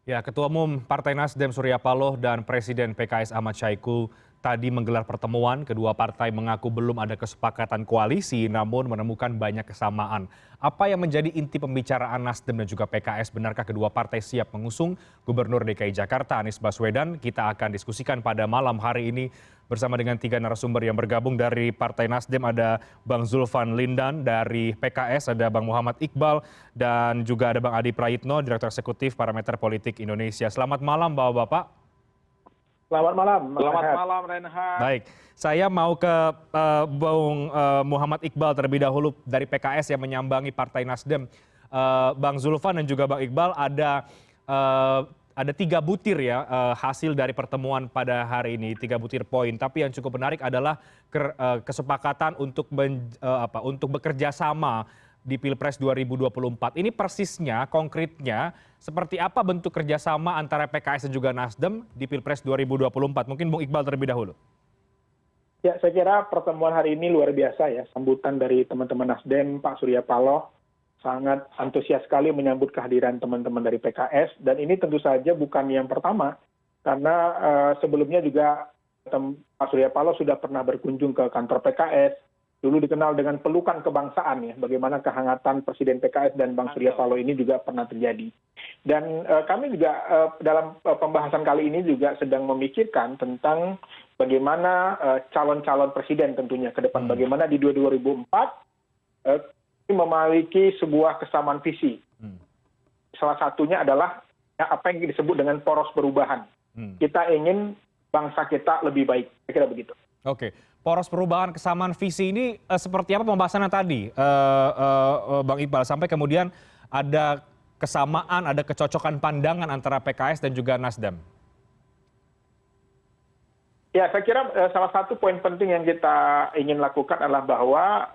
Ya, Ketua Umum Partai Nasdem Surya Paloh dan Presiden PKS Ahmad Syahiku tadi menggelar pertemuan. Kedua partai mengaku belum ada kesepakatan koalisi, namun menemukan banyak kesamaan. Apa yang menjadi inti pembicaraan Nasdem dan juga PKS? Benarkah kedua partai siap mengusung Gubernur DKI Jakarta Anies Baswedan? Kita akan diskusikan pada malam hari ini bersama dengan tiga narasumber yang bergabung. Dari Partai Nasdem ada Bang Zulfan Lindan, dari PKS ada Bang Muhammad Iqbal, dan juga ada Bang Adi Prayitno, Direktur Eksekutif Parameter Politik Indonesia. Selamat malam Bapak-Bapak. Selamat malam, Selamat malam, Reinhard. Baik, saya mau ke Bang Muhammad Iqbal terlebih dahulu dari PKS yang menyambangi Partai Nasdem. Bang Zulfan dan juga Bang Iqbal, ada 3 butir ya hasil dari pertemuan pada hari ini, 3 butir poin. Tapi yang cukup menarik adalah kesepakatan untuk bekerja sama di Pilpres 2024. Ini persisnya, konkretnya, seperti apa bentuk kerjasama antara PKS dan juga Nasdem di Pilpres 2024? Mungkin Bung Iqbal terlebih dahulu. Ya, saya kira pertemuan hari ini luar biasa ya. Sambutan dari teman-teman Nasdem, Pak Surya Paloh, sangat antusias sekali menyambut kehadiran teman-teman dari PKS. Dan ini tentu saja bukan yang pertama, karena sebelumnya juga Pak Surya Paloh sudah pernah berkunjung ke kantor PKS. Dulu dikenal dengan pelukan kebangsaan ya, bagaimana kehangatan Presiden PKS dan Bang Surya Paloh ini juga pernah terjadi. Dan kami juga dalam pembahasan kali ini juga sedang memikirkan tentang bagaimana calon-calon presiden tentunya ke depan. Bagaimana di 2024 memiliki sebuah kesamaan visi. Salah satunya adalah ya, apa yang disebut dengan poros perubahan. Kita ingin bangsa kita lebih baik. Saya kira begitu. Oke, poros perubahan kesamaan visi ini seperti apa pembahasannya tadi, Bang Iqbal, sampai kemudian ada kesamaan, ada kecocokan pandangan antara PKS dan juga Nasdem? Ya, saya kira salah satu poin penting yang kita ingin lakukan adalah bahwa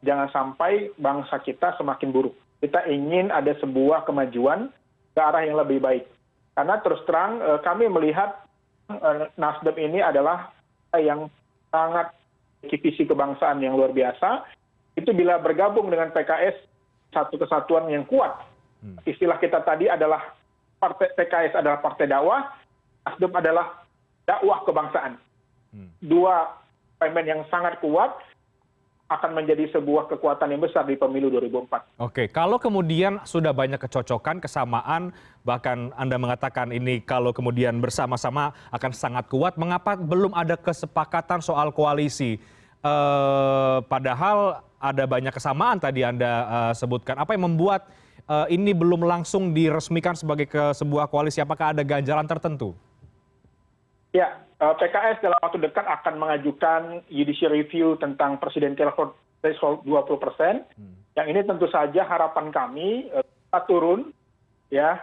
jangan sampai bangsa kita semakin buruk. Kita ingin ada sebuah kemajuan ke arah yang lebih baik. Karena terus terang kami melihat Nasdem ini adalah yang sangat visi kebangsaan yang luar biasa. Itu bila bergabung dengan PKS, satu kesatuan yang kuat. Istilah kita tadi adalah PKS adalah partai dakwah, Nasdem adalah dakwah kebangsaan. Dua elemen yang sangat kuat akan menjadi sebuah kekuatan yang besar di pemilu 2024. Oke, kalau kemudian sudah banyak kecocokan, kesamaan, bahkan Anda mengatakan ini kalau kemudian bersama-sama akan sangat kuat, mengapa belum ada kesepakatan soal koalisi? Padahal ada banyak kesamaan tadi Anda sebutkan. Apa yang membuat ini belum langsung diresmikan sebagai sebuah koalisi? Apakah ada ganjalan tertentu? Ya, PKS dalam waktu dekat akan mengajukan judicial review tentang presidential threshold 20%. Yang ini tentu saja harapan kami kita turun, ya,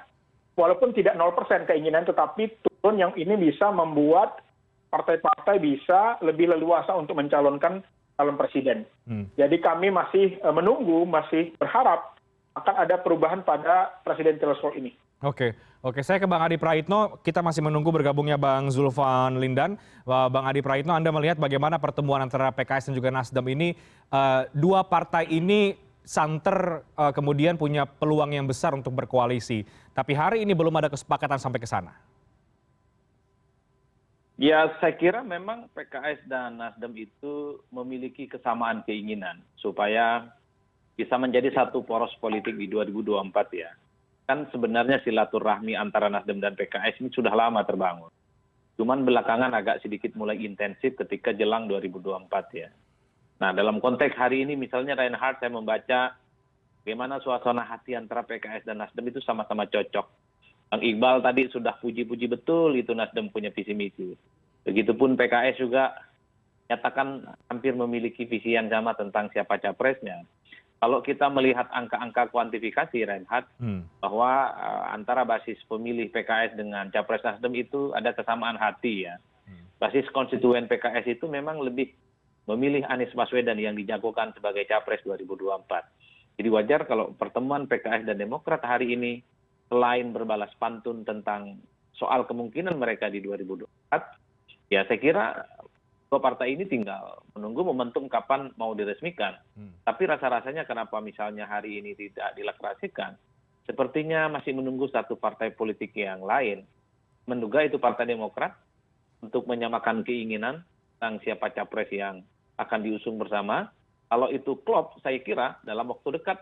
walaupun tidak 0% keinginan, tetapi turun yang ini bisa membuat partai-partai bisa lebih leluasa untuk mencalonkan calon presiden. Jadi kami masih menunggu, masih berharap akan ada perubahan pada presidential threshold ini. Oke, saya ke Bang Adi Prayitno. Kita masih menunggu bergabungnya Bang Zulfan Lindan. Bang Adi Prayitno, Anda melihat bagaimana pertemuan antara PKS dan juga Nasdem ini, dua partai ini santer kemudian punya peluang yang besar untuk berkoalisi. Tapi hari ini belum ada kesepakatan sampai ke sana. Ya, saya kira memang PKS dan Nasdem itu memiliki kesamaan keinginan supaya bisa menjadi satu poros politik di 2024 ya. Kan sebenarnya silaturahmi antara Nasdem dan PKS ini sudah lama terbangun. Cuman belakangan agak sedikit mulai intensif ketika jelang 2024 ya. Nah, dalam konteks hari ini misalnya Reinhard, saya membaca bagaimana suasana hati antara PKS dan Nasdem itu sama-sama cocok. Bang Iqbal tadi sudah puji-puji betul itu Nasdem punya visi misi. Begitupun PKS juga nyatakan hampir memiliki visi yang sama tentang siapa capresnya. Kalau kita melihat angka-angka kuantifikasi, Reinhard, bahwa antara basis pemilih PKS dengan capres Nasdem itu ada kesamaan hati ya. Basis konstituen PKS itu memang lebih memilih Anies Baswedan yang dijagokan sebagai capres 2024. Jadi wajar kalau pertemuan PKS dan Demokrat hari ini, selain berbalas pantun tentang soal kemungkinan mereka di 2024, ya saya kira dua partai ini tinggal menunggu momentum kapan mau diresmikan. Tapi rasa-rasanya kenapa misalnya hari ini tidak dilaksanakan, sepertinya masih menunggu satu partai politik yang lain, menduga itu Partai Demokrat, untuk menyamakan keinginan tentang siapa capres yang akan diusung bersama. Kalau itu klop, saya kira dalam waktu dekat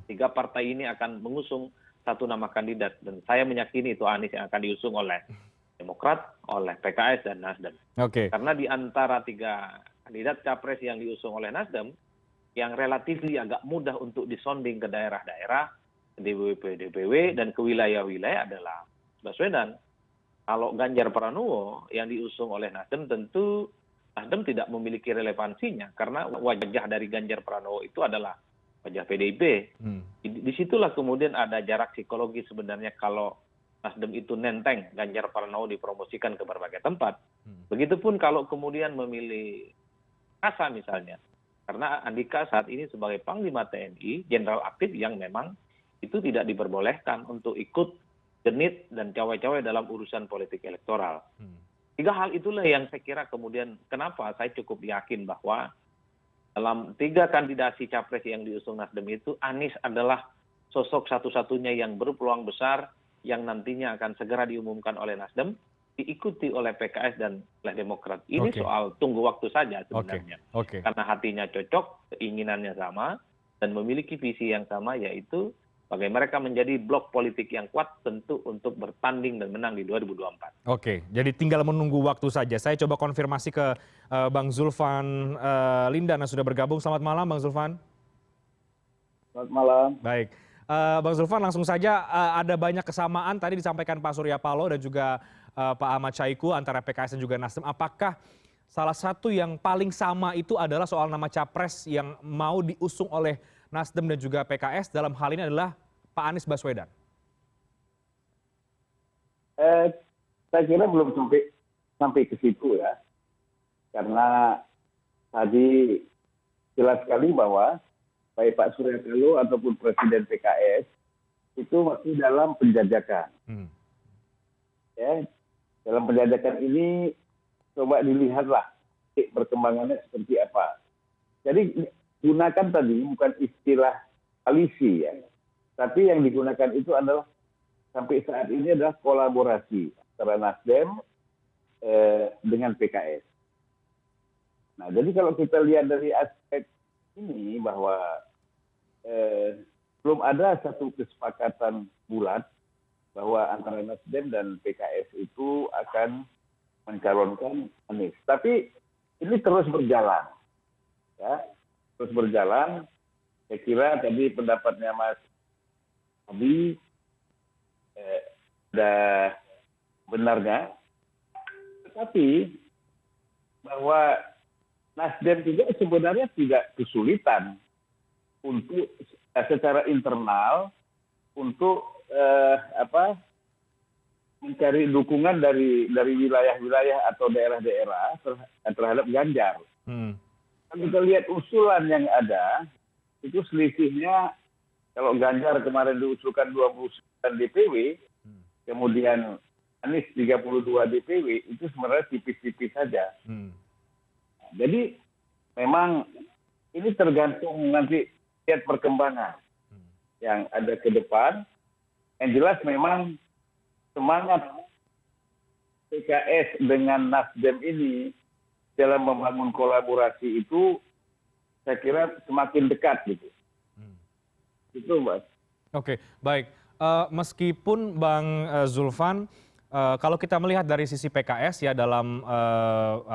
tiga partai ini akan mengusung satu nama kandidat, dan saya meyakini itu Anies yang akan diusung oleh Demokrat, oleh PKS dan Nasdem. Oke. Karena di antara tiga kandidat capres yang diusung oleh Nasdem, yang relatif agak mudah untuk disonding ke daerah-daerah, DPW, dan ke wilayah-wilayah adalah Baswedan. Kalau Ganjar Pranowo yang diusung oleh Nasdem, tentu Nasdem tidak memiliki relevansinya, karena wajah dari Ganjar Pranowo itu adalah wajah PDIP. Disitulah kemudian ada jarak psikologi sebenarnya kalau Nasdem itu nenteng Ganjar Pranowo dipromosikan ke berbagai tempat. Begitupun kalau kemudian memilih Kasa misalnya. Karena Andika saat ini sebagai Panglima TNI, jenderal aktif yang memang itu tidak diperbolehkan untuk ikut genit dan cawe-cawe dalam urusan politik elektoral. Tiga hal itulah yang saya kira kemudian kenapa saya cukup yakin bahwa dalam tiga kandidasi capres yang diusung Nasdem itu, Anies adalah sosok satu-satunya yang berpeluang besar yang nantinya akan segera diumumkan oleh Nasdem, diikuti oleh PKS dan oleh Demokrat. Ini soal tunggu waktu saja sebenarnya. Karena hatinya cocok, keinginannya sama, dan memiliki visi yang sama, yaitu bagaimana mereka menjadi blok politik yang kuat tentu untuk bertanding dan menang di 2024. Oke, jadi tinggal menunggu waktu saja. Saya coba konfirmasi ke Bang Zulfan Lindan yang sudah bergabung. Selamat malam, Bang Zulfan. Selamat malam. Baik. Bang Zulfan, langsung saja ada banyak kesamaan tadi disampaikan Pak Surya Paloh dan juga Pak Ahmad Syahiku antara PKS dan juga Nasdem. Apakah salah satu yang paling sama itu adalah soal nama capres yang mau diusung oleh Nasdem dan juga PKS, dalam hal ini adalah Pak Anies Baswedan? Saya kira belum sampai ke situ ya. Karena tadi jelas sekali bahwa baik Pak Surya Paloh ataupun Presiden PKS itu masih dalam penjajakan. Ya, dalam penjajakan ini coba dilihatlah perkembangannya seperti apa. Jadi gunakan tadi bukan istilah koalisi ya, tapi yang digunakan itu adalah sampai saat ini adalah kolaborasi antara Nasdem dengan PKS. Nah, jadi kalau kita lihat dari aspek ini bahwa belum ada satu kesepakatan bulat bahwa antara Nasdem dan PKS itu akan mencalonkan Anies. Tapi ini terus berjalan, ya, terus berjalan. Saya kira tadi pendapatnya Mas Abi ada benarnya, tetapi bahwa Nasdem juga sebenarnya tidak kesulitan untuk secara internal untuk mencari dukungan dari wilayah-wilayah atau daerah-daerah terhadap Ganjar. Kalau kita lihat usulan yang ada, itu selisihnya kalau Ganjar kemarin diusulkan 29 DPW, kemudian Anies 32 DPW, itu sebenarnya tipis-tipis saja. Jadi memang ini tergantung nanti lihat perkembangan yang ada ke depan. Yang jelas memang semangat PKS dengan Nasdem ini dalam membangun kolaborasi itu saya kira semakin dekat gitu. Itu Mas. Oke, baik. Meskipun Bang Zulfan, kalau kita melihat dari sisi PKS ya dalam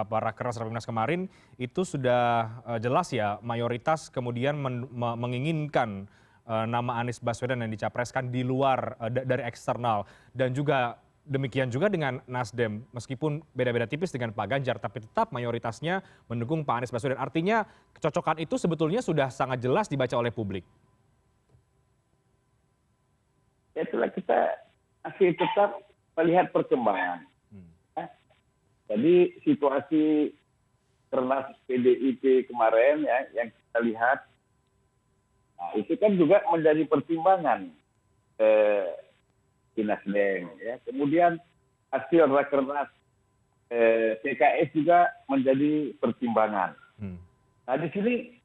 Rakernas Rapimnas kemarin itu sudah jelas ya mayoritas kemudian menginginkan nama Anies Baswedan yang dicapreskan di luar dari eksternal, dan juga demikian juga dengan Nasdem, meskipun beda-beda tipis dengan Pak Ganjar, tapi tetap mayoritasnya mendukung Pak Anies Baswedan. Artinya kecocokan itu sebetulnya sudah sangat jelas dibaca oleh publik. Itulah kita masih tetap melihat perkembangan. Jadi situasi Kernas PDIP kemarin ya yang kita lihat, nah, itu kan juga menjadi pertimbangan di Nasdem. Ya. Kemudian hasil Rakernas PKS juga menjadi pertimbangan. Nah di sini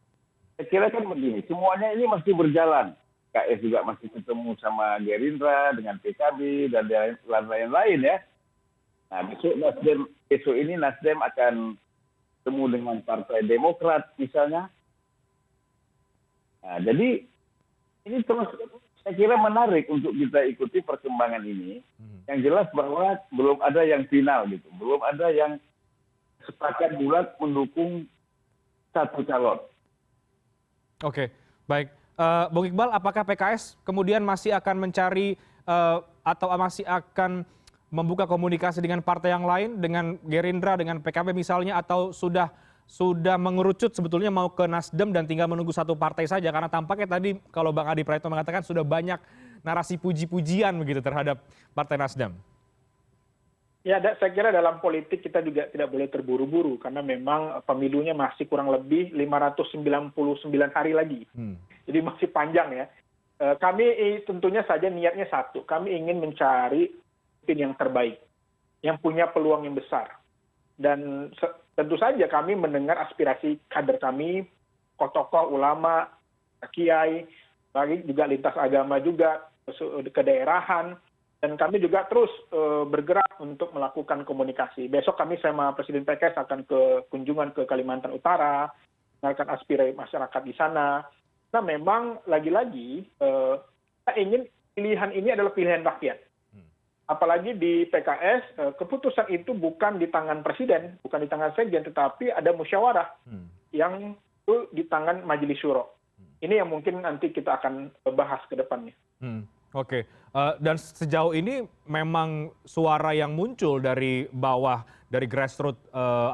saya kira kan begini, semuanya ini masih berjalan KS juga masih ketemu sama Gerindra dengan PKB dan lain-lain ya. Nah besok ini Nasdem akan ketemu dengan Partai Demokrat misalnya. Nah, jadi ini terus saya kira menarik untuk kita ikuti perkembangan ini. Yang jelas bahwa belum ada yang final gitu, belum ada yang sepakat bulat mendukung satu calon. Oke, baik. Bung Iqbal, apakah PKS kemudian masih akan mencari atau masih akan membuka komunikasi dengan partai yang lain, dengan Gerindra, dengan PKB misalnya, atau sudah mengerucut sebetulnya mau ke Nasdem dan tinggal menunggu satu partai saja? Karena tampaknya tadi kalau Bang Adi Praetno mengatakan sudah banyak narasi puji-pujian begitu terhadap Partai Nasdem. Ya, saya kira dalam politik kita juga tidak boleh terburu-buru karena memang pemilunya masih kurang lebih 599 hari lagi. Jadi masih panjang ya. Kami tentunya saja niatnya satu, kami ingin mencari pemimpin yang terbaik, yang punya peluang yang besar. Dan tentu saja kami mendengar aspirasi kader kami, tokoh ulama, kiai, bagi juga lintas agama juga, kedaerahan. Dan kami juga terus bergerak untuk melakukan komunikasi. Besok kami sama Presiden PKS akan ke kunjungan ke Kalimantan Utara, mendengarkan aspirasi masyarakat di sana. Nah memang lagi-lagi kita ingin pilihan ini adalah pilihan rakyat. Apalagi di PKS, keputusan itu bukan di tangan Presiden, bukan di tangan Sekjen, tetapi ada musyawarah yang itu di tangan Majelis Syuro. Ini yang mungkin nanti kita akan bahas ke depannya. Oke, dan sejauh ini memang suara yang muncul dari bawah, dari grassroots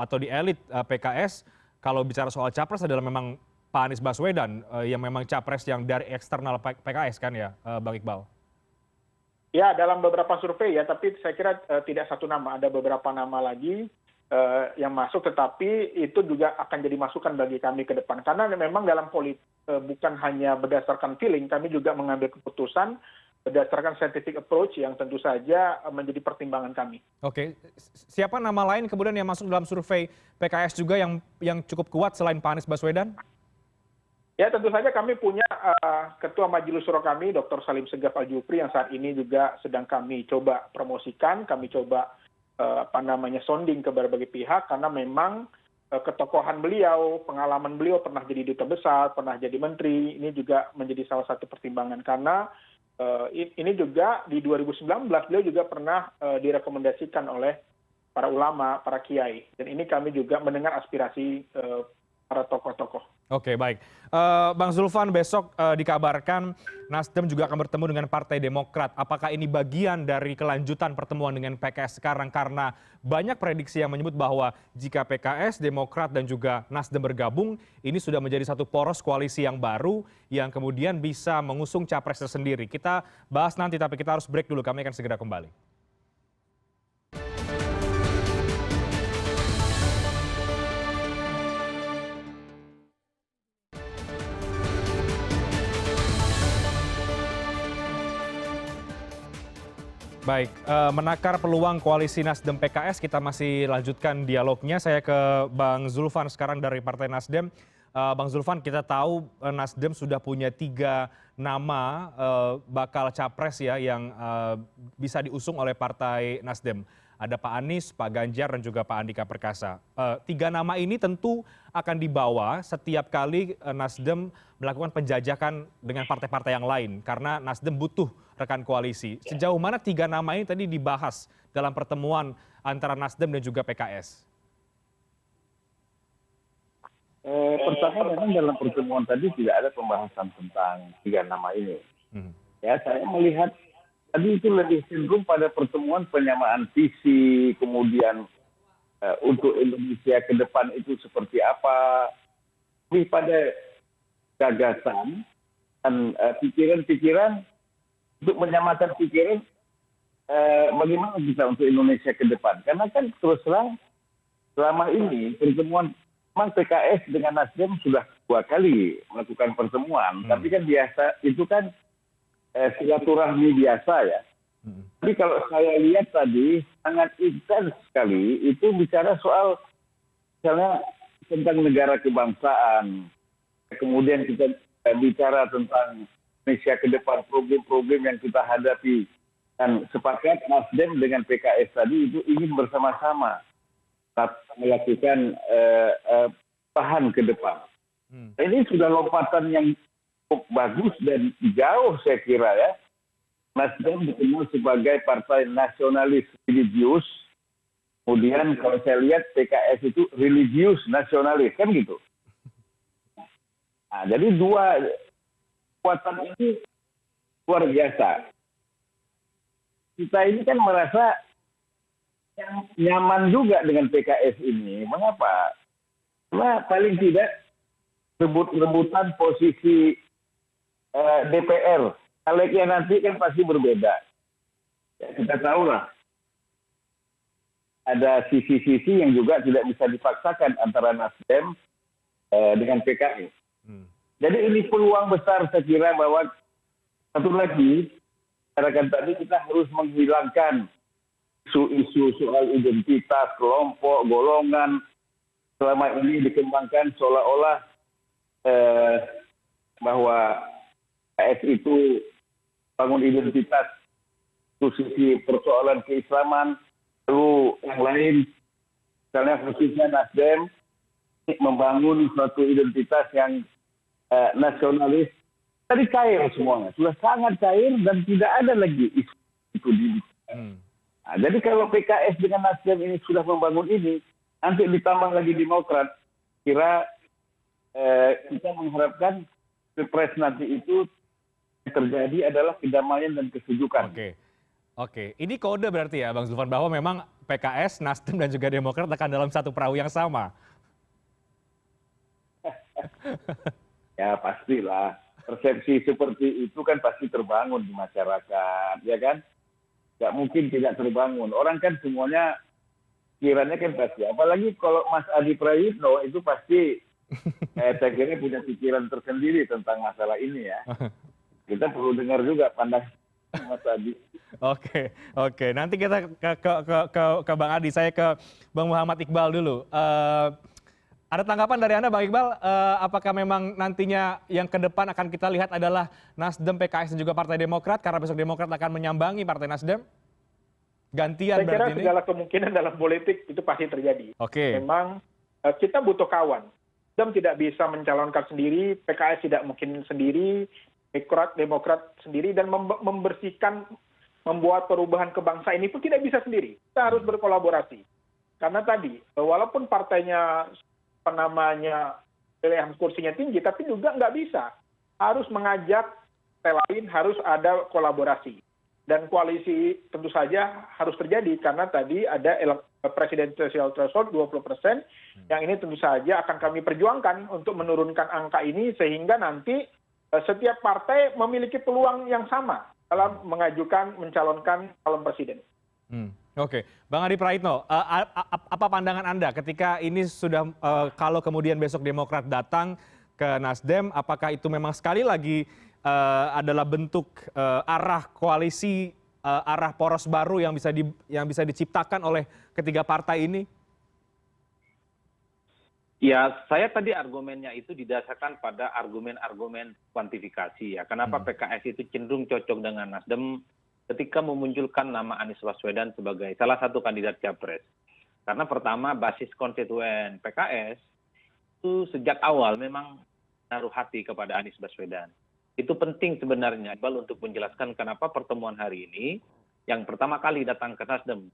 atau di elit PKS, kalau bicara soal capres adalah memang Pak Anies Baswedan yang memang capres yang dari eksternal PKS kan ya, Bang Iqbal? Ya, dalam beberapa survei ya, tapi saya kira tidak satu nama, ada beberapa nama lagi yang masuk, tetapi itu juga akan jadi masukan bagi kami ke depan. Karena memang dalam politik bukan hanya berdasarkan feeling, kami juga mengambil keputusan berdasarkan scientific approach yang tentu saja menjadi pertimbangan kami. Oke, siapa nama lain kemudian yang masuk dalam survei PKS juga yang cukup kuat selain Pak Anies Baswedan? Ya tentu saja kami punya Ketua Majelis Syuro kami, Dr. Salim Segaf Al-Jufri, yang saat ini juga sedang kami coba promosikan, kami coba sounding ke berbagai pihak, karena memang ketokohan beliau, pengalaman beliau pernah jadi duta besar, pernah jadi menteri, ini juga menjadi salah satu pertimbangan karena ini juga di 2019 beliau juga pernah direkomendasikan oleh para ulama, para kiai. Dan ini kami juga mendengar aspirasi para tokoh-tokoh. Oke, baik. Bang Zulfan, besok dikabarkan Nasdem juga akan bertemu dengan Partai Demokrat. Apakah ini bagian dari kelanjutan pertemuan dengan PKS sekarang? Karena banyak prediksi yang menyebut bahwa jika PKS, Demokrat, dan juga Nasdem bergabung, ini sudah menjadi satu poros koalisi yang baru yang kemudian bisa mengusung capres tersendiri. Kita bahas nanti, tapi kita harus break dulu. Kami akan segera kembali. Baik, menakar peluang koalisi Nasdem PKS, kita masih lanjutkan dialognya. Saya ke Bang Zulfan sekarang dari Partai Nasdem. Bang Zulfan, kita tahu Nasdem sudah punya 3 nama bakal capres ya yang bisa diusung oleh Partai Nasdem. Ada Pak Anies, Pak Ganjar, dan juga Pak Andika Perkasa. 3 nama ini tentu akan dibawa setiap kali Nasdem melakukan penjajakan dengan partai-partai yang lain. Karena Nasdem butuh rekan koalisi. Sejauh mana 3 nama ini tadi dibahas dalam pertemuan antara Nasdem dan juga PKS? Pertama memang dalam pertemuan tadi tidak ada pembahasan tentang 3 nama ini. Ya, saya melihat tadi itu lebih cenderung pada pertemuan penyamaan visi, kemudian untuk Indonesia ke depan itu seperti apa, lebih pada gagasan dan pikiran-pikiran untuk menyamakan pikiran bagaimana kita untuk Indonesia ke depan. Karena kan terus terang selama ini pertemuan memang PKS dengan Nasdem sudah 2 kali melakukan pertemuan, tapi kan biasa itu kan silaturahmi biasa ya. Tapi kalau saya lihat tadi sangat intens sekali itu bicara soal misalnya tentang negara kebangsaan, kemudian kita bicara tentang Indonesia ke depan, problem-problem yang kita hadapi. Dan sepakat Nasdem dengan PKS tadi itu ingin bersama-sama melakukan perubahan ke depan. Ini sudah lompatan yang cukup bagus dan jauh saya kira ya. Nasdem dikenal sebagai partai nasionalis religius. Kemudian kalau saya lihat PKS itu religius nasionalis, kan gitu. Nah, jadi dua kekuatan ini luar biasa. Kita ini kan merasa nyaman juga dengan PKS ini. Mengapa? Karena paling tidak rebut-rebutan posisi DPR. Calegnya nanti kan pasti berbeda. Ya, kita tahu lah. Ada sisi-sisi yang juga tidak bisa dipaksakan antara Nasdem dengan PKS. Jadi ini peluang besar saya kira bahwa satu lagi, katakan tadi kita harus menghilangkan isu-isu soal identitas, kelompok, golongan. Selama ini dikembangkan seolah-olah bahwa PKS itu bangun identitas, sisi persoalan keislaman, lalu yang lain, misalnya khususnya Nasdem, membangun suatu identitas yang nasionalis. Tadi cair semuanya, sudah sangat cair dan tidak ada lagi isu itu di. Nah, jadi kalau PKS dengan Nasdem ini sudah membangun ini, nanti ditambah lagi Demokrat, kira kita mengharapkan Pilpres nanti itu yang terjadi adalah kedamaian dan kesejukan. Oke. Ini kode berarti ya Bang Zulfan bahwa memang PKS, Nasdem dan juga Demokrat akan dalam satu perahu yang sama. Ya pastilah. Persepsi seperti itu kan pasti terbangun di masyarakat, ya kan? Nggak mungkin tidak terbangun. Orang kan semuanya kiranya kan pasti. Apalagi kalau Mas Adi Prayitno itu pasti saya kira punya pikiran tersendiri tentang masalah ini ya. Kita perlu dengar juga pandangan Mas Adi. Oke. Nanti kita ke Bang Adi. Saya ke Bang Muhammad Iqbal dulu. Ada tanggapan dari Anda, Bang Iqbal? Apakah memang nantinya yang ke depan akan kita lihat adalah Nasdem, PKS, dan juga Partai Demokrat? Karena besok Demokrat akan menyambangi Partai Nasdem? Gantian saya kira berarti ini? segala kemungkinan dalam politik itu pasti terjadi. Oke. Memang kita butuh kawan. Nasdem tidak bisa mencalonkan sendiri, PKS tidak mungkin sendiri, Demokrat sendiri, dan membersihkan, membuat perubahan ke bangsa ini pun tidak bisa sendiri. Kita harus berkolaborasi. Karena tadi, walaupun partainya pilihan kursinya tinggi, tapi juga nggak bisa. Harus mengajak partai lain, harus ada kolaborasi. Dan koalisi tentu saja harus terjadi, karena tadi ada presidential threshold 20%, yang ini tentu saja akan kami perjuangkan untuk menurunkan angka ini, sehingga nanti setiap partai memiliki peluang yang sama dalam mencalonkan calon presiden. Oke, Bang Adi Praitno, apa pandangan Anda ketika ini sudah kalau kemudian besok Demokrat datang ke Nasdem, apakah itu memang sekali lagi adalah bentuk arah koalisi, arah poros baru yang bisa diciptakan oleh ketiga partai ini? Ya, saya tadi argumennya itu didasarkan pada argumen-argumen kuantifikasi ya. Kenapa PKS itu cenderung cocok dengan Nasdem ketika memunculkan nama Anies Baswedan sebagai salah satu kandidat capres. Karena pertama basis konstituen PKS itu sejak awal memang menaruh hati kepada Anies Baswedan. Itu penting sebenarnya Iqbal untuk menjelaskan kenapa pertemuan hari ini yang pertama kali datang ke Nasdem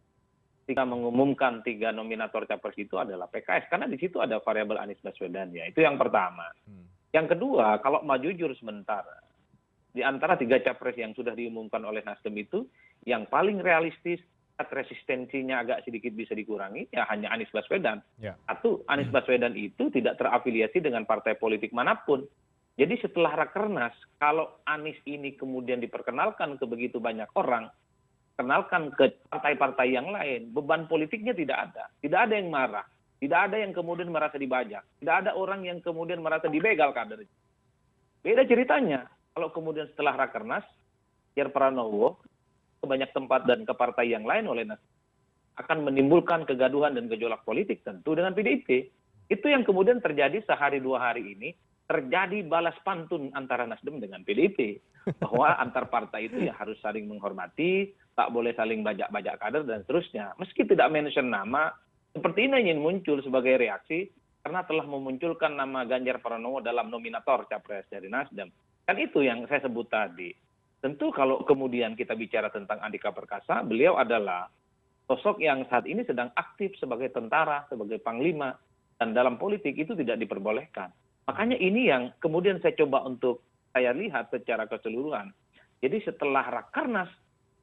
ketika mengumumkan 3 nominator capres itu adalah PKS, karena di situ ada variabel Anies Baswedan ya. Itu yang pertama. Yang kedua, kalau mau jujur sebentar, di antara 3 capres yang sudah diumumkan oleh Nasdem itu, yang paling realistis, resistensinya agak sedikit bisa dikurangi, ya hanya Anies Baswedan. Satu, Anies Baswedan itu tidak terafiliasi dengan partai politik manapun. Jadi setelah Rakernas, kalau Anies ini kemudian diperkenalkan ke begitu banyak orang, kenalkan ke partai-partai yang lain, beban politiknya tidak ada. Tidak ada yang marah. Tidak ada yang kemudian merasa dibajak. Tidak ada orang yang kemudian merasa dibegal kadernya. Beda ceritanya. Kalau kemudian setelah Rakernas, Ganjar Pranowo ke banyak tempat dan ke partai yang lain oleh Nasdem akan menimbulkan kegaduhan dan gejolak politik tentu dengan PDIP. Itu yang kemudian terjadi sehari 2 hari ini terjadi balas pantun antara Nasdem dengan PDIP. Bahwa antar partai itu ya harus saling menghormati, tak boleh saling bajak-bajak kader dan seterusnya. Meski tidak mention nama, seperti ini ingin muncul sebagai reaksi karena telah memunculkan nama Ganjar Pranowo dalam nominator capres dari Nasdem. Kan itu yang saya sebut tadi. Tentu kalau kemudian kita bicara tentang Andika Perkasa, beliau adalah sosok yang saat ini sedang aktif sebagai tentara, sebagai panglima, dan dalam politik itu tidak diperbolehkan. Makanya ini yang kemudian saya coba untuk saya lihat secara keseluruhan. Jadi setelah Rakernas,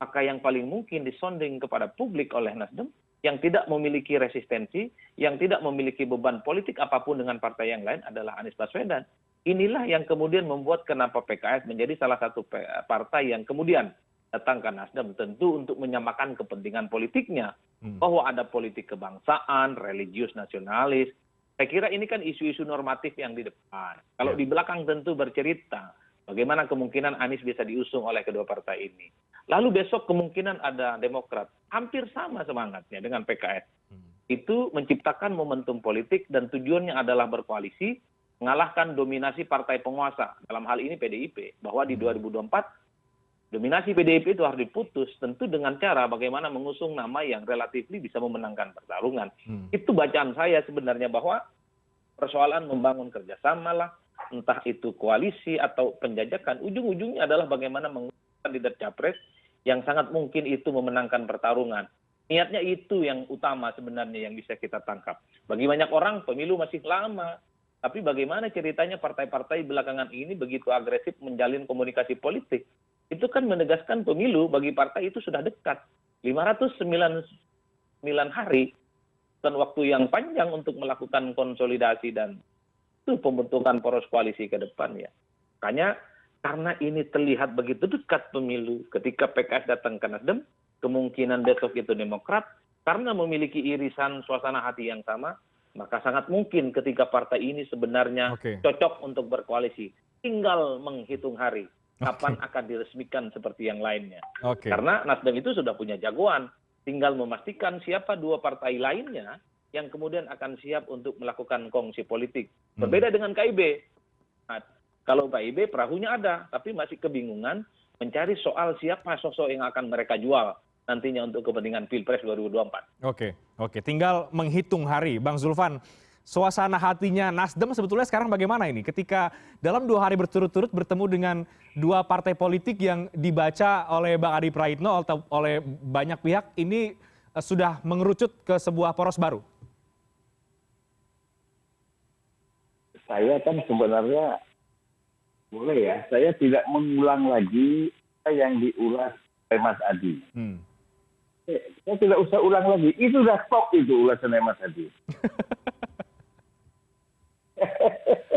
maka yang paling mungkin disonding kepada publik oleh Nasdem, yang tidak memiliki resistensi, yang tidak memiliki beban politik apapun dengan partai yang lain adalah Anies Baswedan. Inilah yang kemudian membuat kenapa PKS menjadi salah satu partai yang kemudian datang ke Nasdem, tentu untuk menyamakan kepentingan politiknya. Bahwa ada politik kebangsaan, religius, nasionalis. Saya kira ini kan isu-isu normatif yang di depan. Kalau di belakang tentu bercerita bagaimana kemungkinan Anies bisa diusung oleh kedua partai ini. Lalu besok kemungkinan ada Demokrat. Hampir sama semangatnya dengan PKS. Itu menciptakan momentum politik dan tujuannya adalah berkoalisi, mengalahkan dominasi partai penguasa. Dalam hal ini PDIP. Bahwa di 2024, dominasi PDIP itu harus diputus. Tentu dengan cara bagaimana mengusung nama yang relatif bisa memenangkan pertarungan. Itu bacaan saya sebenarnya bahwa persoalan membangun kerjasama lah, entah itu koalisi atau penjajakan, ujung-ujungnya adalah bagaimana mengusung kandidat capres yang sangat mungkin itu memenangkan pertarungan. Niatnya itu yang utama sebenarnya yang bisa kita tangkap. Bagi banyak orang pemilu masih lama, tapi bagaimana ceritanya partai-partai belakangan ini begitu agresif menjalin komunikasi politik. Itu kan menegaskan pemilu bagi partai itu sudah dekat. 509 hari dan waktu yang panjang untuk melakukan konsolidasi dan itu pembentukan poros koalisi ke depan ya. Makanya karena ini terlihat begitu dekat pemilu ketika PKS datang ke Nasdem, kemungkinan besok itu Demokrat, karena memiliki irisan suasana hati yang sama, maka sangat mungkin ketika partai ini sebenarnya cocok untuk berkoalisi. Tinggal menghitung hari. Kapan akan diresmikan seperti yang lainnya. Karena Nasdem itu sudah punya jagoan. Tinggal memastikan siapa dua partai lainnya yang kemudian akan siap untuk melakukan kongsi politik. Berbeda dengan KIB. Nah, kalau KIB perahunya ada, tapi masih kebingungan mencari soal siapa sosok yang akan mereka jual nantinya untuk kepentingan Pilpres 2024. Oke. Tinggal menghitung hari. Bang Zulfan, suasana hatinya Nasdem sebetulnya sekarang bagaimana ini? Ketika dalam 2 hari berturut-turut bertemu dengan 2 partai politik yang dibaca oleh Bang Adi Praitno atau oleh banyak pihak, ini sudah mengerucut ke sebuah poros baru. Saya kan sebenarnya boleh ya, saya tidak mengulang lagi yang diulas oleh Mas Adi. Saya tidak usah ulang lagi, itu sudah stop itu ulasan Mas Adi.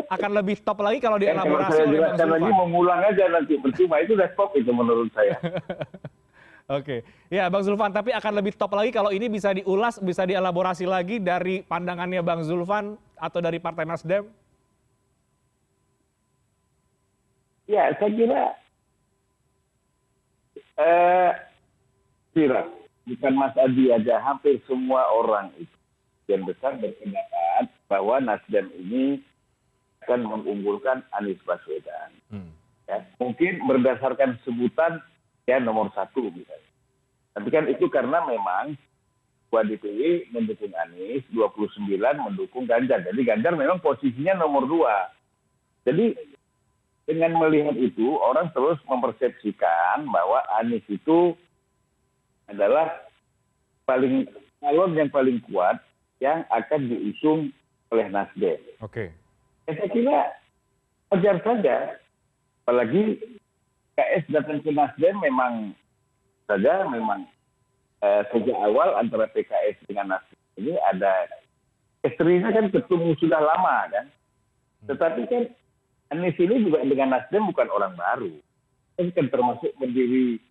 Akan lebih top lagi kalau dielaborasi kalau saya oleh Bang jelaskan Zulfan. lagi mengulang aja nanti percuma, itu sudah stop itu menurut saya. Oke, ya Bang Zulfan, tapi akan lebih top lagi kalau ini bisa diulas, bisa dielaborasi lagi dari pandangannya Bang Zulfan atau dari Partai Nasdem? Ya, saya kira bukan Mas Adi aja, hampir semua orang itu yang besar berpendapat bahwa Nasdem ini akan mengunggulkan Anies Baswedan. Ya, mungkin berdasarkan sebutan ya nomor 1 misalnya. Tapi kan itu karena memang Ketua DPW mendukung Anies, 29 mendukung Ganjar. Jadi Ganjar memang posisinya nomor 2. Jadi dengan melihat itu, orang terus mempersepsikan bahwa Anies itu adalah calon yang paling kuat yang akan diusung oleh Nasdem. Saya kira wajar saja, apalagi PKS datang ke Nasdem memang sejak awal antara PKS dengan Nasdem ini ada istrinya kan ketemu sudah lama kan, tetapi kan Anies ini juga dengan Nasdem bukan orang baru. Ini kan termasuk berdiri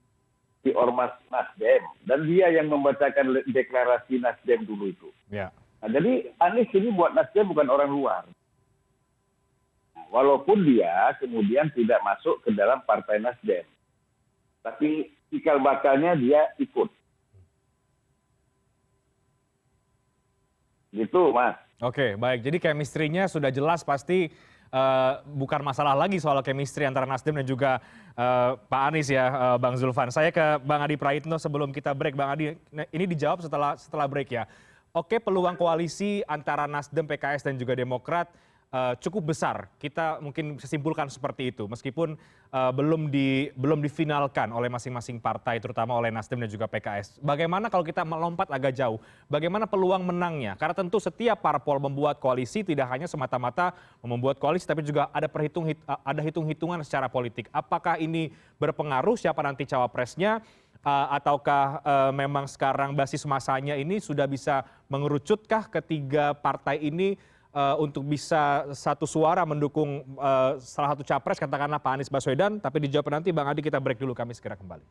di Ormas Nasdem. Dan dia yang membacakan deklarasi Nasdem dulu itu. Nah, jadi Anies ini buat Nasdem bukan orang luar. Walaupun dia kemudian tidak masuk ke dalam Partai Nasdem. Tapi cikal bakalnya dia ikut. Gitu, Mas. Oke, baik. Jadi chemistry-nya sudah jelas pasti bukan masalah lagi soal chemistry antara Nasdem dan juga Pak Anies ya, Bang Zulfan. Saya ke Bang Adi Praitno sebelum kita break. Bang Adi, ini dijawab setelah break ya. Oke, peluang koalisi antara Nasdem, PKS dan juga Demokrat cukup besar. Kita mungkin bisa simpulkan seperti itu, meskipun belum difinalkan oleh masing-masing partai, terutama oleh Nasdem dan juga PKS. Bagaimana kalau kita melompat agak jauh? Bagaimana peluang menangnya? Karena tentu setiap parpol membuat koalisi tidak hanya semata-mata membuat koalisi, tapi juga ada hitung-hitungan secara politik. Apakah ini berpengaruh siapa nanti cawapresnya? Ataukah memang sekarang basis masanya ini sudah bisa mengerucutkah ketiga partai ini untuk bisa satu suara mendukung salah satu capres, katakanlah Pak Anies Baswedan? Tapi dijawab nanti, Bang Adi, kita break dulu, kami segera kembali.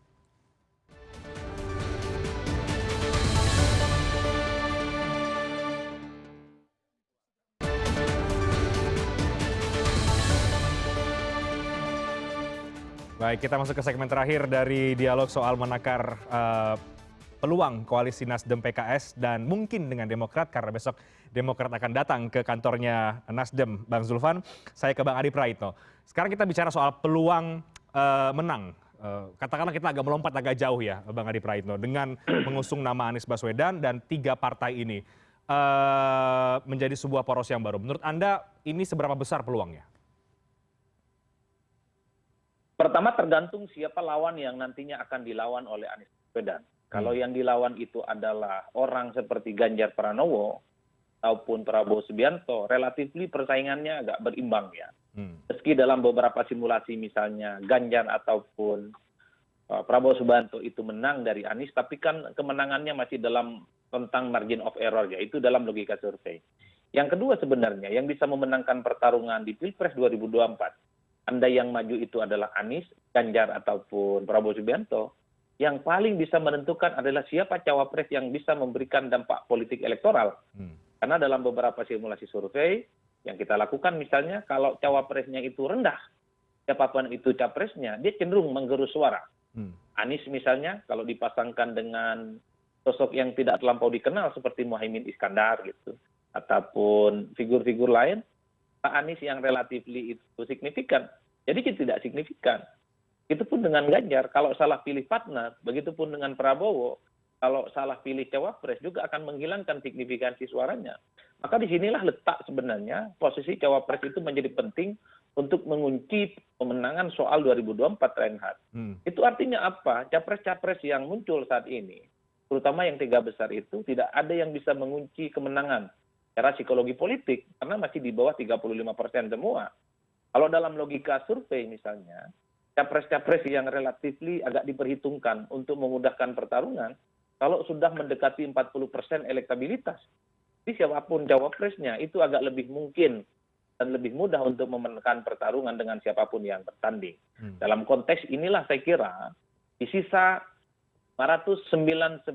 Baik, kita masuk ke segmen terakhir dari dialog soal menakar peluang koalisi Nasdem PKS dan mungkin dengan Demokrat, karena besok Demokrat akan datang ke kantornya Nasdem, Bang Zulfan. Saya ke Bang Adi Praitno. Sekarang kita bicara soal peluang menang. Katakanlah kita agak melompat agak jauh ya, Bang Adi Praitno, dengan mengusung nama Anies Baswedan dan tiga partai ini menjadi sebuah poros yang baru. Menurut Anda ini seberapa besar peluangnya? Pertama tergantung siapa lawan yang nantinya akan dilawan oleh Anies Baswedan. Kalau yang dilawan itu adalah orang seperti Ganjar Pranowo ataupun Prabowo Subianto, relatif persaingannya agak berimbang ya. Meski dalam beberapa simulasi misalnya Ganjar ataupun Prabowo Subianto itu menang dari Anies, tapi kan kemenangannya masih dalam rentang margin of error, yaitu dalam logika survei. Yang kedua sebenarnya yang bisa memenangkan pertarungan di Pilpres 2024, andai yang maju itu adalah Anies, Ganjar ataupun Prabowo Subianto, yang paling bisa menentukan adalah siapa cawapres yang bisa memberikan dampak politik elektoral. Karena dalam beberapa simulasi survei yang kita lakukan misalnya, kalau cawapresnya itu rendah, siapapun itu capresnya, dia cenderung menggerus suara. Anies misalnya, kalau dipasangkan dengan sosok yang tidak terlampau dikenal seperti Muhaimin Iskandar gitu, ataupun figur-figur lain, Pak Anies yang relatif itu signifikan, jadi tidak signifikan. Begitupun dengan Ganjar, kalau salah pilih partner, begitupun dengan Prabowo, kalau salah pilih cawapres juga akan menghilangkan signifikansi suaranya. Maka disinilah letak sebenarnya posisi cawapres itu menjadi penting untuk mengunci pemenangan soal 2024, Reinhardt. Itu artinya apa? Capres-capres yang muncul saat ini, terutama yang tiga besar itu, tidak ada yang bisa mengunci kemenangan secara psikologi politik, karena masih di bawah 35% semua. Kalau dalam logika survei misalnya, capres-capres yang relatif agak diperhitungkan untuk memudahkan pertarungan, kalau sudah mendekati 40% elektabilitas, jadi siapapun cawapresnya itu agak lebih mungkin dan lebih mudah untuk memenangkan pertarungan dengan siapapun yang bertanding. Dalam konteks inilah saya kira, di sisa 599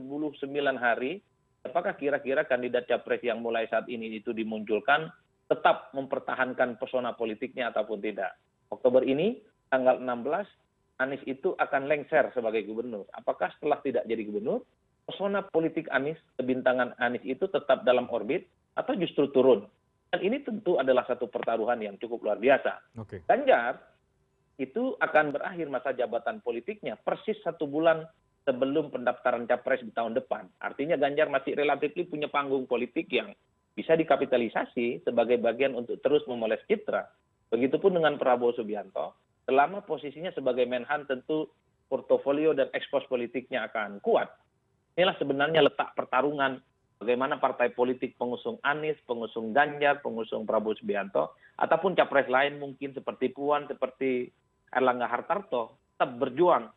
hari, apakah kira-kira kandidat capres yang mulai saat ini itu dimunculkan tetap mempertahankan pesona politiknya ataupun tidak? Oktober ini, tanggal 16, Anies itu akan lengser sebagai gubernur. Apakah setelah tidak jadi gubernur, pesona politik Anies, kebintangan Anies itu tetap dalam orbit atau justru turun? Dan ini tentu adalah satu pertaruhan yang cukup luar biasa. Ganjar itu akan berakhir masa jabatan politiknya persis 1 bulan sebelum pendaftaran capres di tahun depan. Artinya Ganjar masih relatif punya panggung politik yang bisa dikapitalisasi sebagai bagian untuk terus memoles citra. Begitupun dengan Prabowo Subianto, selama posisinya sebagai Menhan tentu portofolio dan ekspos politiknya akan kuat. Inilah sebenarnya letak pertarungan bagaimana partai politik pengusung Anies, pengusung Ganjar, pengusung Prabowo Subianto, ataupun capres lain mungkin seperti Puan, seperti Erlangga Hartarto, tetap berjuang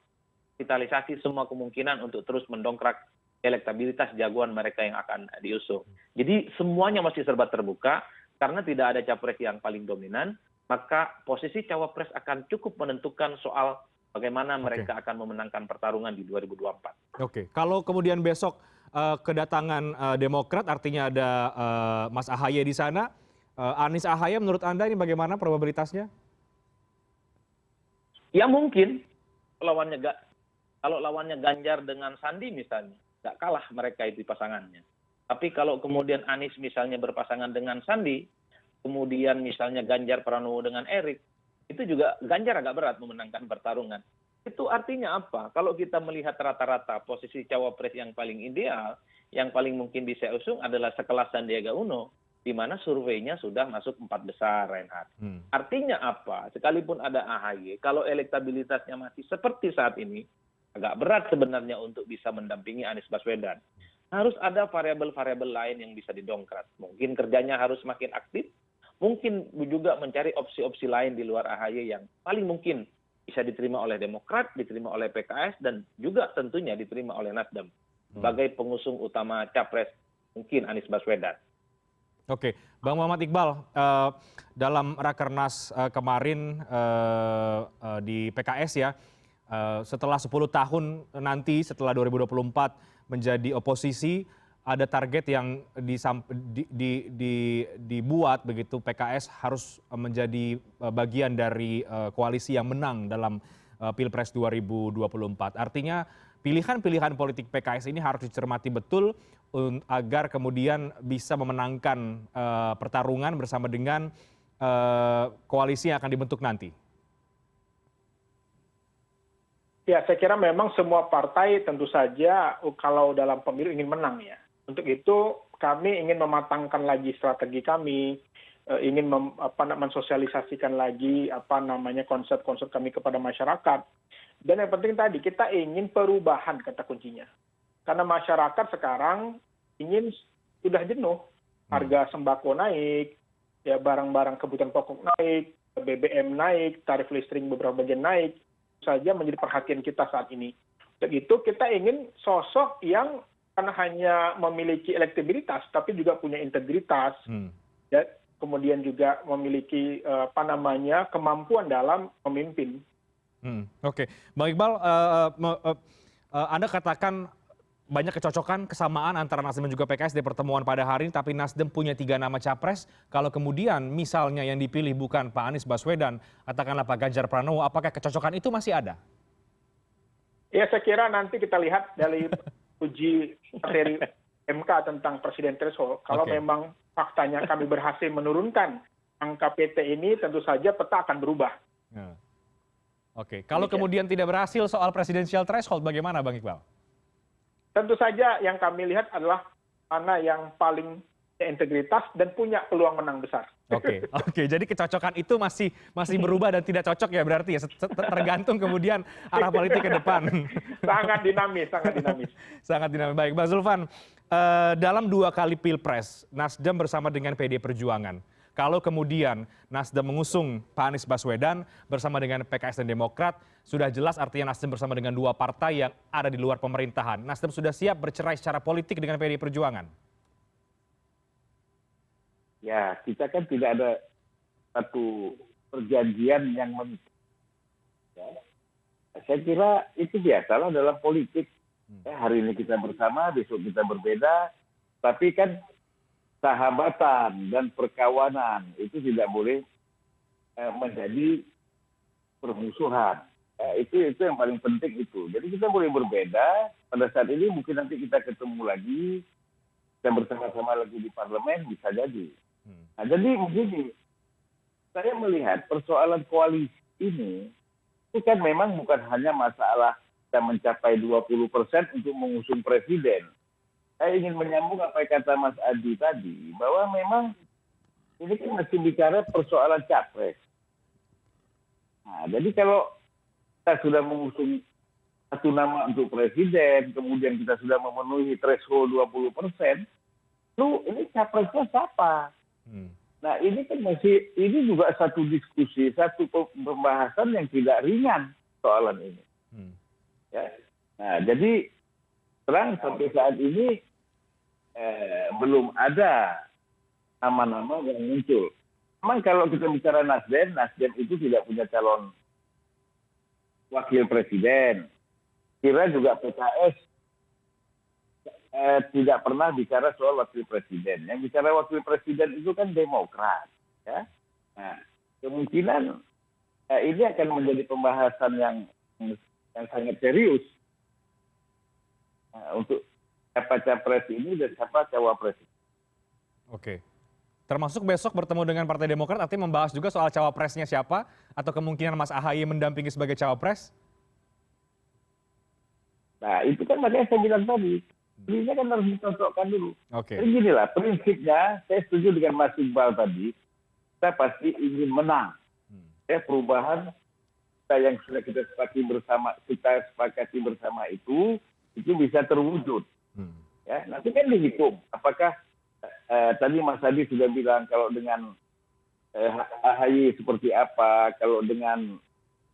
kapitalisasi semua kemungkinan untuk terus mendongkrak elektabilitas jagoan mereka yang akan diusung. Jadi semuanya masih serba terbuka, karena tidak ada capres yang paling dominan, maka posisi cawapres akan cukup menentukan soal bagaimana mereka akan memenangkan pertarungan di 2024. Oke, kalau kemudian besok kedatangan Demokrat, artinya ada Mas Ahaye di sana, Anies Ahaye menurut Anda ini bagaimana probabilitasnya? Ya mungkin, kalau lawannya Ganjar dengan Sandi misalnya, nggak kalah mereka itu pasangannya. Tapi kalau kemudian Anies misalnya berpasangan dengan Sandi, kemudian misalnya Ganjar Pranowo dengan Erik, itu juga Ganjar agak berat memenangkan pertarungan. Itu artinya apa? Kalau kita melihat rata-rata posisi cawapres yang paling ideal, yang paling mungkin bisa usung adalah sekelas Sandiaga Uno, di mana surveinya sudah masuk 4 besar, Reinhardt. Artinya apa? Sekalipun ada AHY, kalau elektabilitasnya masih seperti saat ini, agak berat sebenarnya untuk bisa mendampingi Anies Baswedan. Harus ada variabel-variabel lain yang bisa didongkrak. Mungkin kerjanya harus makin aktif, mungkin juga mencari opsi-opsi lain di luar AHY yang paling mungkin bisa diterima oleh Demokrat, diterima oleh PKS, dan juga tentunya diterima oleh Nasdem sebagai pengusung utama capres mungkin Anies Baswedan. Oke, Bang Muhammad Iqbal, dalam Rakernas kemarin di PKS ya, setelah 10 tahun nanti, setelah 2024 menjadi oposisi, ada target yang dibuat begitu, PKS harus menjadi bagian dari koalisi yang menang dalam Pilpres 2024. Artinya pilihan-pilihan politik PKS ini harus dicermati betul agar kemudian bisa memenangkan pertarungan bersama dengan koalisi yang akan dibentuk nanti. Ya, saya kira memang semua partai tentu saja kalau dalam pemilu ingin menang ya. Untuk itu kami ingin mematangkan lagi strategi kami, ingin mensosialisasikan lagi konsep-konsep kami kepada masyarakat. Dan yang penting tadi kita ingin perubahan kata kuncinya. Karena masyarakat sekarang sudah jenuh, harga sembako naik, ya barang-barang kebutuhan pokok naik, BBM naik, tarif listrik beberapa bagian naik, saja menjadi perhatian kita saat ini. Untuk itu kita ingin sosok yang karena hanya memiliki elektabilitas, tapi juga punya integritas, ya, kemudian juga memiliki kemampuan dalam memimpin. Oke, Bang Iqbal, Anda katakan banyak kecocokan, kesamaan antara Nasdem dan juga PKS di pertemuan pada hari ini, tapi Nasdem punya 3 nama capres. Kalau kemudian misalnya yang dipilih bukan Pak Anies Baswedan, katakanlah Pak Ganjar Pranowo, apakah kecocokan itu masih ada? Ya, saya kira nanti kita lihat dari uji materi MK tentang presiden threshold. Kalau memang faktanya kami berhasil menurunkan angka PT ini, tentu saja peta akan berubah. Oke, kalau kemudian tidak berhasil soal presidensial threshold, bagaimana Bang Iqbal? Tentu saja yang kami lihat adalah mana yang paling integritas dan punya peluang menang besar. Oke, jadi kecocokan itu masih berubah dan tidak cocok ya berarti ya, tergantung kemudian arah politik ke depan. Sangat dinamis, sangat dinamis. Sangat dinamis. Baik, Bang Zulfan, dalam 2 kali Pilpres, Nasdem bersama dengan PD Perjuangan. Kalau kemudian Nasdem mengusung Pak Anies Baswedan bersama dengan PKS dan Demokrat, sudah jelas artinya Nasdem bersama dengan 2 partai yang ada di luar pemerintahan. Nasdem sudah siap bercerai secara politik dengan PD Perjuangan? Ya, kita kan tidak ada satu perjanjian yang ya. Saya kira itu biasalah dalam politik. Hari ini kita bersama, besok kita berbeda. Tapi kan sahabatan dan perkawanan itu tidak boleh menjadi permusuhan. Itu yang paling penting itu. Jadi kita boleh berbeda. Pada saat ini mungkin nanti kita ketemu lagi, kita bersama-sama lagi di parlemen, bisa jadi. Nah, jadi begini, saya melihat persoalan koalisi ini itu kan memang bukan hanya masalah kita mencapai 20% untuk mengusung presiden. Saya ingin menyambung apa yang kata Mas Adi tadi, bahwa memang ini kan masih bicara persoalan capres. Nah, jadi kalau kita sudah mengusung satu nama untuk presiden, kemudian kita sudah memenuhi threshold 20%, lalu ini capresnya siapa? Nah, ini kan ini juga satu diskusi, satu pembahasan yang tidak ringan soalan ini. Ya. Nah, jadi terang sampai saat ini belum ada nama-nama yang muncul. Memang kalau kita bicara Nasdem itu tidak punya calon wakil presiden. Kira juga PKS tidak pernah bicara soal wakil presiden. Yang bicara wakil presiden itu kan Demokrat. Ya? Nah, kemungkinan ini akan menjadi pembahasan yang sangat serius untuk siapa capres ini dan siapa cawapres. Oke. Termasuk besok bertemu dengan Partai Demokrat, artinya membahas juga soal cawapresnya siapa, atau kemungkinan Mas AHY mendampingi sebagai cawapres? Nah, itu kan makanya saya bilang tadi, ini kan harus dicocokkan dulu. Oke. Jadi ginilah, prinsipnya saya setuju dengan Mas Iqbal tadi, kita pasti ingin menang. Perubahan kita yang sudah kita sepakati bersama itu bisa terwujud. Ya, nanti kan dihitung apakah tadi Mas Adi sudah bilang kalau dengan AHY seperti apa, kalau dengan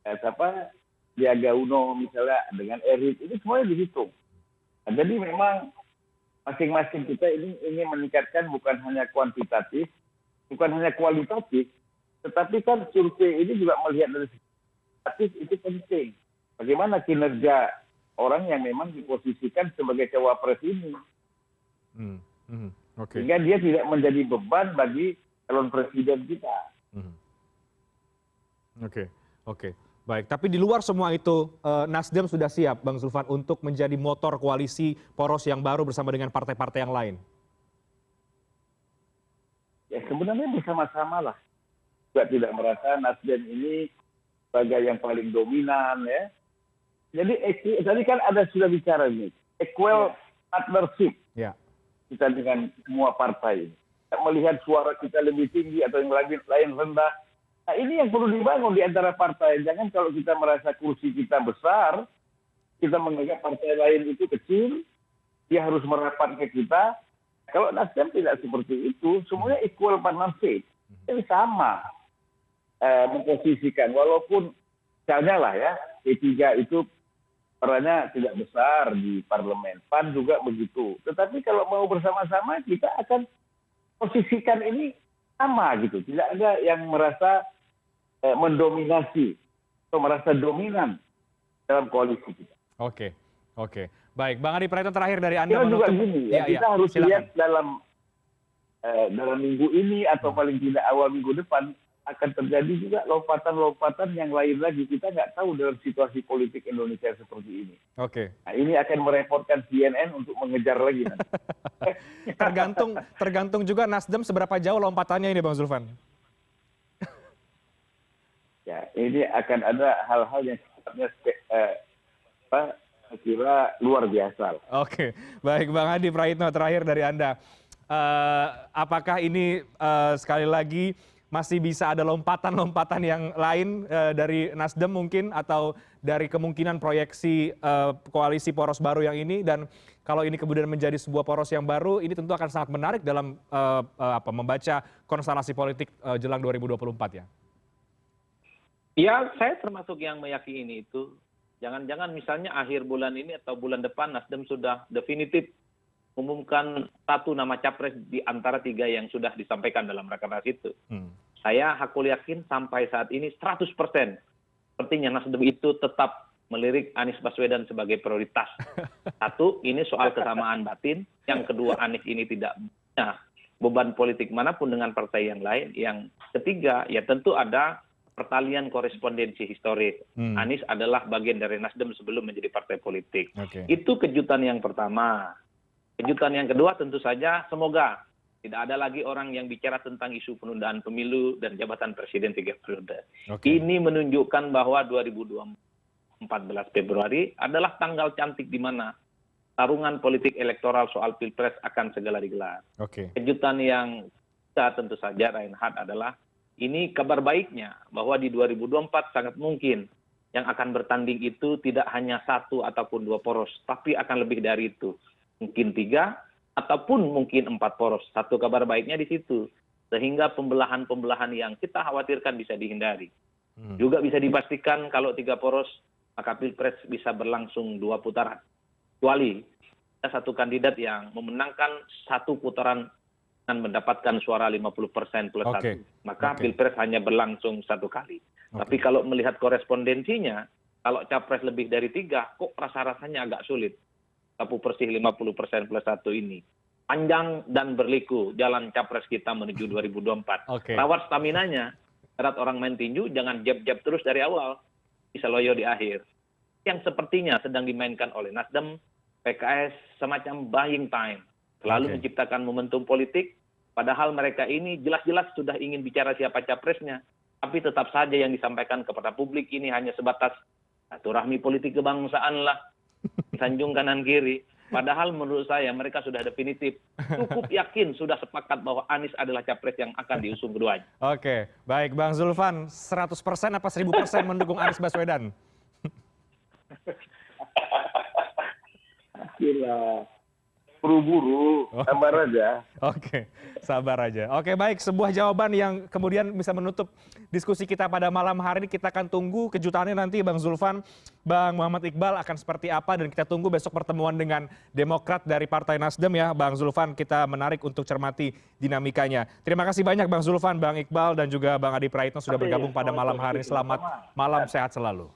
Sandiaga Uno misalnya, dengan Erik, ini semuanya dihitung. Nah, jadi memang masing-masing kita ini ingin meningkatkan bukan hanya kuantitatif, bukan hanya kualitatif, tetapi kan survei ini juga melihat dari kualitatif itu penting. Bagaimana kinerja orang yang memang diposisikan sebagai cawapres ini. Oke. Sehingga dia tidak menjadi beban bagi calon presiden kita. Oke. Baik, tapi di luar semua itu, Nasdem sudah siap, Bang Zulfan, untuk menjadi motor koalisi poros yang baru bersama dengan partai-partai yang lain? Ya sebenarnya bersama-sama lah. Juga tidak merasa Nasdem ini sebagai yang paling dominan ya. Jadi tadi kan ada sudah bicara nih, equal partnership. Ya. Kita dengan semua partai. Kita melihat suara kita lebih tinggi atau yang lain rendah. Nah ini yang perlu dibangun di antara partai. Jangan kalau kita merasa kursi kita besar, kita menganggap partai lain itu kecil, dia harus merapat ke kita. Kalau Nasdem tidak seperti itu, semuanya equal partnership. Jadi sama memposisikan. Walaupun misalnya lah ya, P3 itu perannya tidak besar di parlemen. PAN juga begitu. Tetapi kalau mau bersama-sama, kita akan posisikan ini sama gitu. Tidak ada yang merasa mendominasi atau merasa dominan dalam koalisi kita. Oke. Baik, Bang Adi Praetno, terakhir dari Anda Kita juga menutup. gini ya, kita harus silakan. lihat dalam minggu ini atau paling tidak awal minggu depan akan terjadi juga lompatan-lompatan yang lain lagi. Kita nggak tahu dalam situasi politik Indonesia seperti ini. Oke. Nah, ini akan merepotkan CNN untuk mengejar lagi nanti. Tergantung juga Nasdem seberapa jauh lompatannya ini, Bang Zulfan. Ya, ini akan ada hal-hal yang sifatnya saya kira luar biasa. Oke, baik, Bang Adi Praetno, terakhir dari Anda. Apakah ini sekali lagi masih bisa ada lompatan-lompatan yang lain dari Nasdem mungkin, atau dari kemungkinan proyeksi koalisi poros baru yang ini? Dan kalau ini kemudian menjadi sebuah poros yang baru, ini tentu akan sangat menarik dalam membaca konstelasi politik jelang 2024 ya? Ya, saya termasuk yang meyakini itu. Jangan-jangan misalnya akhir bulan ini atau bulan depan Nasdem sudah definitif umumkan satu nama capres di antara 3 yang sudah disampaikan dalam rakernas itu. Saya hakul yakin sampai saat ini 100% sepertinya Nasdem itu tetap melirik Anies Baswedan sebagai prioritas. Satu, ini soal kesamaan batin. Yang kedua, Anies ini tidak punya beban politik manapun dengan partai yang lain. Yang ketiga, ya tentu ada pertalian korespondensi historis. Anies adalah bagian dari Nasdem sebelum menjadi partai politik. Itu kejutan yang pertama. Kejutan yang kedua tentu saja semoga tidak ada lagi orang yang bicara tentang isu penundaan pemilu dan jabatan presiden 3 periode. Ini menunjukkan bahwa 2024 Februari adalah tanggal cantik di mana tarungan politik elektoral soal pilpres akan segera digelar. Kejutan yang kita tentu saja Reinhardt adalah ini kabar baiknya bahwa di 2024 sangat mungkin yang akan bertanding itu tidak hanya 1 ataupun 2 poros, tapi akan lebih dari itu. Mungkin 3 ataupun mungkin 4 poros. Satu kabar baiknya di situ. Sehingga pembelahan-pembelahan yang kita khawatirkan bisa dihindari. Juga bisa dipastikan kalau 3 poros, maka pilpres bisa berlangsung 2 putaran. Kecuali ada satu kandidat yang memenangkan 1 putaran dan mendapatkan suara 50% plus 1. Maka pilpres hanya berlangsung 1 kali. Tapi kalau melihat korespondensinya, kalau capres lebih dari 3, kok rasa-rasanya agak sulit. Sapu bersih 50% plus 1 ini. Panjang dan berliku jalan capres kita menuju 2024. Rawat staminanya. Syarat orang main tinju, jangan jab-jab terus dari awal. Bisa loyo di akhir. Yang sepertinya sedang dimainkan oleh Nasdem, PKS, semacam buying time. Selalu menciptakan momentum politik, Padahal mereka ini jelas-jelas sudah ingin bicara siapa capresnya, tapi tetap saja yang disampaikan kepada publik ini hanya sebatas silaturahmi politik kebangsaan lah, sanjung kanan kiri. Padahal menurut saya mereka sudah definitif, cukup yakin sudah sepakat bahwa Anies adalah capres yang akan diusung keduanya. Oke, baik Bang Zulfan, 100% apa 1000% mendukung Anies Baswedan? Gila. Buru-buru, sabar aja. Oke, sabar aja. Oke, baik. Sebuah jawaban yang kemudian bisa menutup diskusi kita pada malam hari ini. Kita akan tunggu kejutannya nanti Bang Zulfan, Bang Muhammad Iqbal akan seperti apa. Dan kita tunggu besok pertemuan dengan Demokrat dari Partai Nasdem ya. Bang Zulfan, kita menarik untuk cermati dinamikanya. Terima kasih banyak Bang Zulfan, Bang Iqbal, dan juga Bang Adi Praitno sudah bergabung pada malam hari ini. Selamat malam, sehat selalu.